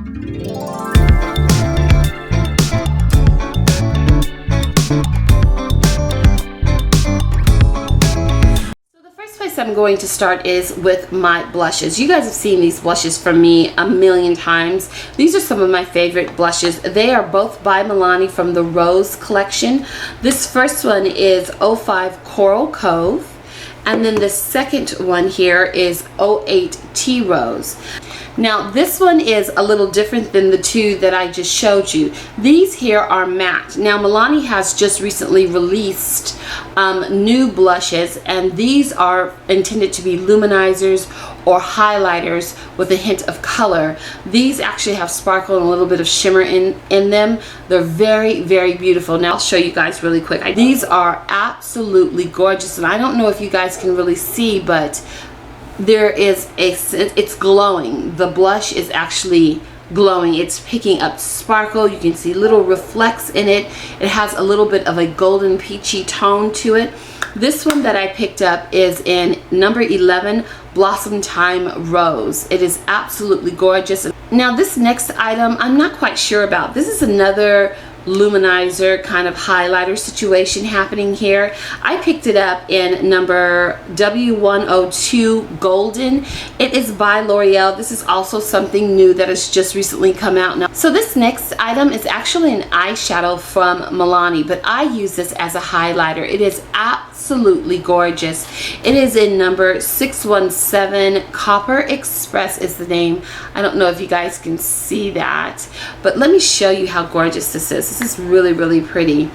I'm going to start is with my blushes. You guys have seen these blushes from me a million times. These are some of my favorite blushes. They are both by Milani from the Rose collection. This first one is 05 Coral Cove, and then the second one here is 08 Tea Rose. Now this one is a little different than the two that I just showed you. These here are matte. Now Milani has just recently released new blushes, and these are intended to be luminizers or highlighters with a hint of color. These actually have sparkle and a little bit of shimmer in them. They're very, very beautiful. Now I'll show you guys really quick. These are absolutely gorgeous, and I don't know if you guys can really see, but there is it's glowing. The blush is actually glowing. It's picking up sparkle. You can see little reflects in it. It has a little bit of a golden peachy tone to it. This one that I picked up is in number 11 Blossom Time Rose. It is absolutely gorgeous. Now this next item I'm not quite sure about. This is another luminizer kind of highlighter situation happening here. I picked it up in number W102 Golden. It is by L'Oreal. This is also something new that has just recently come out now. So this next item is actually an eyeshadow from Milani, but I use this as a highlighter. It is absolutely gorgeous. It is in number 617 Copper Express is the name. I don't know if you guys can see that, but let me show you how gorgeous this is. This is really, really pretty,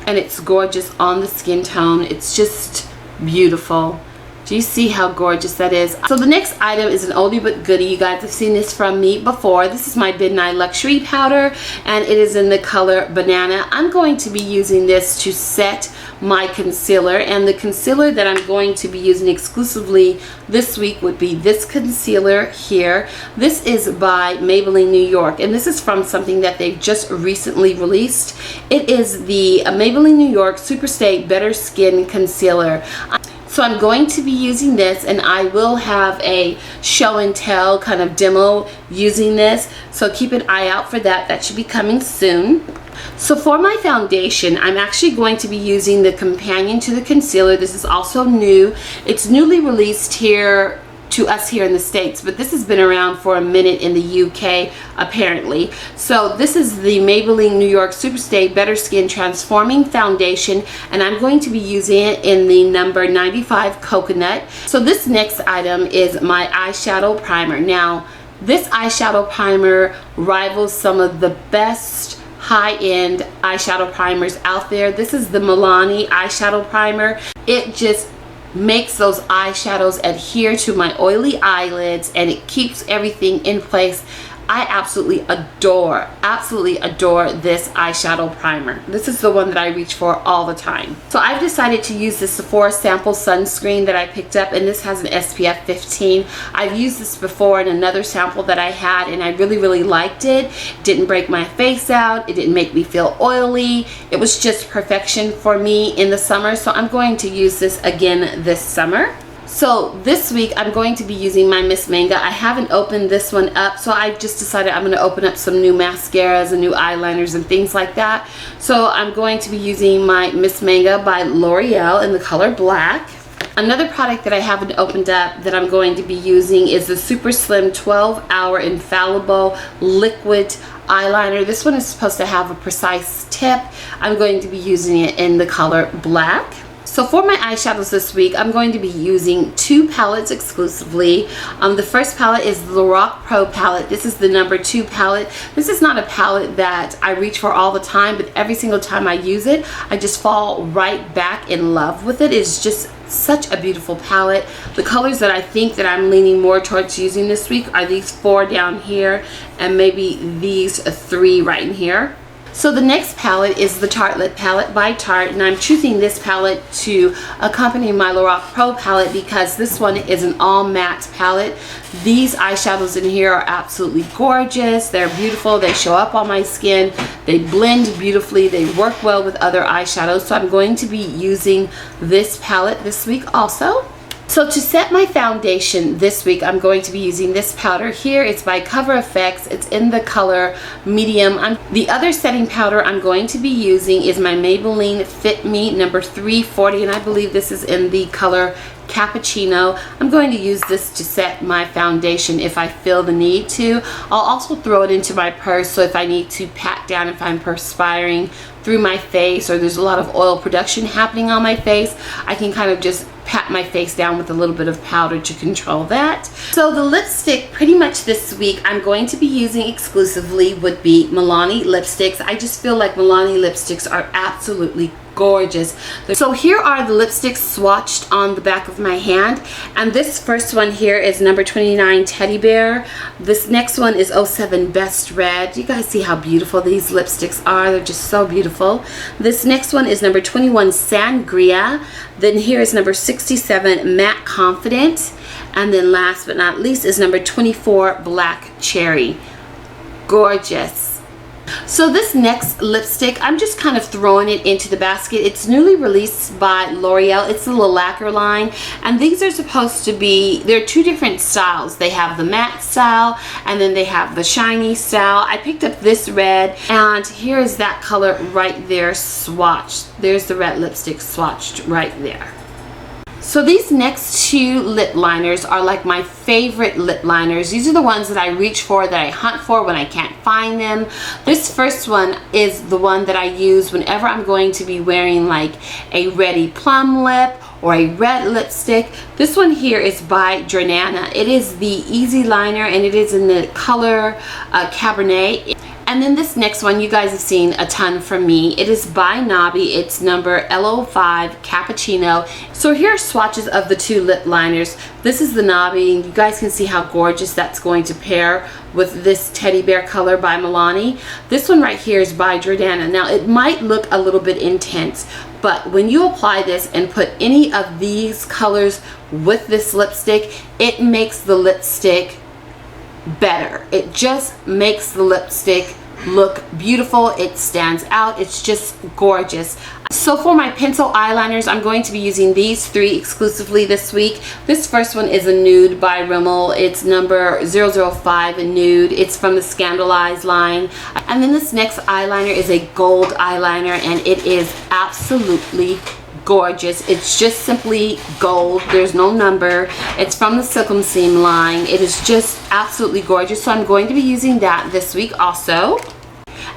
and it's gorgeous on the skin tone. It's just beautiful. Do you see how gorgeous that is? So the next item is an oldie but goodie. You guys have seen this from me before. This is my Midnight Luxury Powder, and it is in the color Banana. I'm going to be using this to set my concealer, and the concealer that I'm going to be using exclusively this week would be this concealer here. This is by Maybelline New York, and this is from something that they've just recently released. It is the Maybelline New York Superstay Better Skin Concealer. So I'm going to be using this, and I will have a show and tell kind of demo using this, so keep an eye out for that. That should be coming soon. So for my foundation, I'm actually going to be using the companion to the concealer. This is also new. It's newly released here to us here in the States, but this has been around for a minute in the UK apparently. So this is the Maybelline New York Superstay Better Skin Transforming Foundation, and I'm going to be using it in the number 95 Coconut. So this next item is my eyeshadow primer. Now this eyeshadow primer rivals some of the best high-end eyeshadow primers out there. This is the Milani eyeshadow primer. It just makes those eyeshadows adhere to my oily eyelids, and it keeps everything in place. I absolutely adore this eyeshadow primer. This is the one that I reach for all the time. So I've decided to use the Sephora sample sunscreen that I picked up, and this has an SPF 15. I've used this before in another sample that I had, and I really, really liked it. It didn't break my face out. It didn't make me feel oily. It was just perfection for me in the summer. So I'm going to use this again this summer. So this week I'm going to be using my Miss Manga. I haven't opened this one up, so I just decided I'm going to open up some new mascaras and new eyeliners and things like that. So I'm going to be using my Miss Manga by L'Oreal in the color Black. Another product that I haven't opened up that I'm going to be using is the Super Slim 12-Hour Infallible Liquid Eyeliner. This one is supposed to have a precise tip. I'm going to be using it in the color Black. So for my eyeshadows this week, I'm going to be using two palettes exclusively. The first palette is the Lorac Pro palette. This is the number 2 palette. This is not a palette that I reach for all the time, but every single time I use it, I just fall right back in love with it. It's just such a beautiful palette. The colors that I think that I'm leaning more towards using this week are these 4 down here, and maybe these 3 right in here. So the next palette is the Tartelette palette by Tarte, and I'm choosing this palette to accompany my Lorac Pro palette because this one is an all matte palette. These eyeshadows in here are absolutely gorgeous. They're beautiful. They show up on my skin. They blend beautifully. They work well with other eyeshadows. So I'm going to be using this palette this week also. So to set my foundation this week, I'm going to be using this powder here. It's by Cover FX. It's in the color medium. The other setting powder I'm going to be using is my Maybelline Fit Me number 340, and I believe this is in the color Cappuccino. I'm going to use this to set my foundation if I feel the need to. I'll also throw it into my purse, so if I need to pat down if I'm perspiring through my face or there's a lot of oil production happening on my face, I can kind of just pat my face down with a little bit of powder to control that. So the lipstick pretty much this week I'm going to be using exclusively would be Milani lipsticks. I just feel like Milani lipsticks are absolutely gorgeous. So here are the lipsticks swatched on the back of my hand, and this first one here is number 29 Teddy Bear. This next one is 07 Best Red. You guys see how beautiful these lipsticks are? They're just so beautiful. This next one is number 21 Sangria. Then here is number 67 Matte Confident, and then last but not least is number 24 Black Cherry. Gorgeous. So this next lipstick, I'm just kind of throwing it into the basket. It's newly released by L'Oreal. It's the lacquer line, and these are supposed to be, they're two different styles. They have the matte style and then they have the shiny style. I picked up this red, and here is that color right there swatched. There's the red lipstick swatched right there. So these next two lip liners are like my favorite lip liners. These are the ones that I reach for, that I hunt for when I can't find them. This first one is the one that I use whenever I'm going to be wearing like a reddy plum lip or a red lipstick. This one here is by Jordana. It is the Easy Liner, and it is in the color Cabernet. And then this next one you guys have seen a ton from me. It is by Nabi. It's number L05 Cappuccino. So here are swatches of the two lip liners. This is the Nabi, and you guys can see how gorgeous that's going to pair with this Teddy Bear color by Milani. This one right here is by Jordana. Now it might look a little bit intense, but when you apply this and put any of these colors with this lipstick, it makes the lipstick better. It just makes the lipstick look beautiful. It stands out. It's just gorgeous. So for my pencil eyeliners, I'm going to be using these three exclusively this week. This first one is a nude by Rimmel. It's number 005 Nude. It's from the Scandalized line. And then this next eyeliner is a gold eyeliner, and it is absolutely gorgeous. It's just simply gold. There's no number. It's from the Silkum Seam line. It is just absolutely gorgeous. So I'm going to be using that this week also.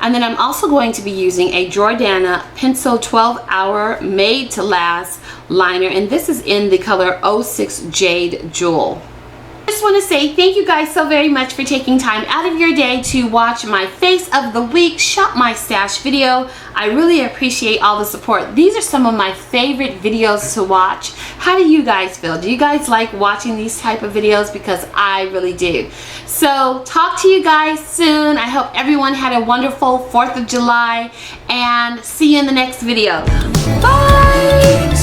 And then I'm also going to be using a Jordana Pencil 12 Hour Made to Last liner, and this is in the color 06 Jade Jewel. I just want to say thank you guys so very much for taking time out of your day to watch my Face of the Week Shop My Stash video. I really appreciate all the support. These are some of my favorite videos to watch. How do you guys feel? Do you guys like watching these type of videos? Because I really do. So talk to you guys soon. I hope everyone had a wonderful 4th of July, and see you in the next video. Bye!